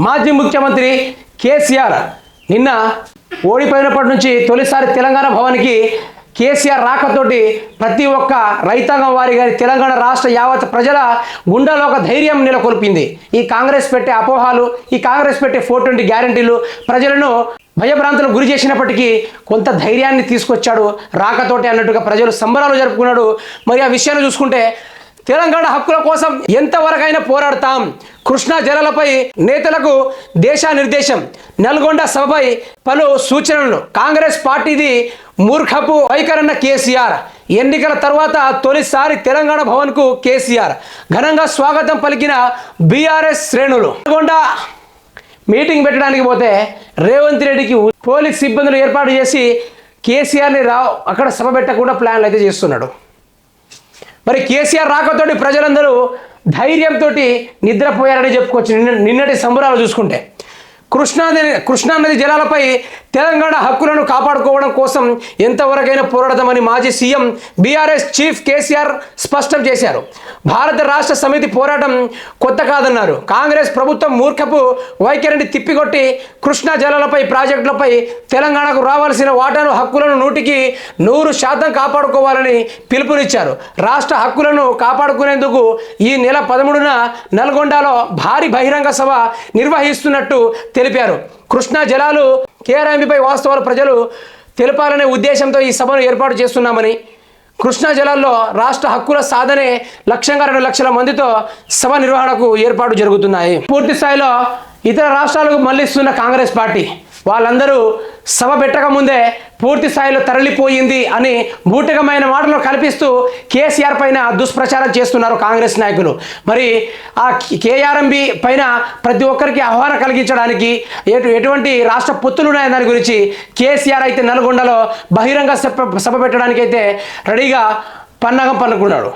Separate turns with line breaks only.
మాజీ ముఖ్యమంత్రి కేసీఆర్ నిన్న ఓడిపోయినప్పటి నుంచి తొలిసారి తెలంగాణ భవన్కి కేసీఆర్ రాకతోటి ప్రతి ఒక్క రైతాంగం వారి గారి తెలంగాణ రాష్ట్ర యావత్ ప్రజల గుండెలో ఒక ధైర్యం నెలకొల్పింది. ఈ కాంగ్రెస్ పెట్టే అపోహాలు, ఈ కాంగ్రెస్ పెట్టే 420 గ్యారంటీలు ప్రజలను భయభ్రాంతులకు గురి చేసినప్పటికీ కొంత ధైర్యాన్ని తీసుకొచ్చాడు రాకతోటి అన్నట్టుగా ప్రజలు సంబరాలు జరుపుకున్నాడు. మరి ఆ విషయాన్ని చూసుకుంటే తెలంగాణ హక్కుల కోసం ఎంతవరకైనా పోరాడతాం. కృష్ణా జలాలపై నేతలకు దిశానిర్దేశం. నల్గొండ సభపై పలు సూచనలు. కాంగ్రెస్ పార్టీది మూర్ఖపు వైఖరన్న కేసీఆర్. ఎన్నికల తర్వాత తొలిసారి తెలంగాణ భవన్కు కేసీఆర్ ఘనంగా స్వాగతం పలికిన బీఆర్ఎస్ శ్రేణులు. నల్గొండ మీటింగ్ పెట్టడానికి పోతే రేవంత్ రెడ్డికి పోలీస్ సిబ్బందులు ఏర్పాటు చేసి కేసీఆర్ని అక్కడ సభ పెట్టకుండా ప్లాన్లు అయితే చేస్తున్నాడు. మరి కేసీఆర్ రాకతోటి ప్రజలందరూ ధైర్యంతో నిద్రపోయారని చెప్పుకోవచ్చు. నిన్నటి సంబరాలు చూసుకుంటే కృష్ణానది జలాలపై తెలంగాణ హక్కులను కాపాడుకోవడం కోసం ఎంతవరకైనా పోరాడదామని మాజీ సీఎం బీఆర్ఎస్ చీఫ్ కేసీఆర్ స్పష్టం చేశారు. భారత రాష్ట్ర సమితి పోరాటం కొత్త కాదన్నారు. కాంగ్రెస్ ప్రభుత్వం మూర్ఖపు వైఖరిని తిప్పికొట్టి కృష్ణా జలాలపై ప్రాజెక్టులపై తెలంగాణకు రావాల్సిన వాటాను హక్కులను 100% కాపాడుకోవాలని పిలుపునిచ్చారు. రాష్ట్ర హక్కులను కాపాడుకునేందుకు ఈ నెల 13న నల్గొండలో భారీ బహిరంగ సభ నిర్వహిస్తున్నట్టు తెలిపారు. కృష్ణా జలాలు కేఆర్ఎంబీపై వాస్తవాలు ప్రజలు తెలపాలనే ఉద్దేశంతో ఈ సభను ఏర్పాటు చేస్తున్నామని, కృష్ణా జలాల్లో రాష్ట్ర హక్కుల సాధనే లక్ష్యంగా 2 లక్షల మందితో సభ నిర్వహణకు ఏర్పాటు జరుగుతున్నాయి. పూర్తి స్థాయిలో ఇతర రాష్ట్రాలకు మళ్లిస్తున్న కాంగ్రెస్ పార్టీ వాళ్ళందరూ సభ పెట్టకముందే పూర్తి స్థాయిలో తరలిపోయింది అని బూటకమైన మాటలు కల్పిస్తూ కేసీఆర్ పైన దుష్ప్రచారం చేస్తున్నారు కాంగ్రెస్ నాయకులు. మరి ఆ కేఆర్ఎంబీ పైన ప్రతి ఒక్కరికి ఆహ్వానం కలిగించడానికి ఎటువంటి రాష్ట్ర పొత్తులు ఉన్నాయని దాని గురించి కేసీఆర్ అయితే నల్గొండలో బహిరంగ సభ పెట్టడానికి అయితే రెడీగా పన్నాగం పన్నుకున్నాడు.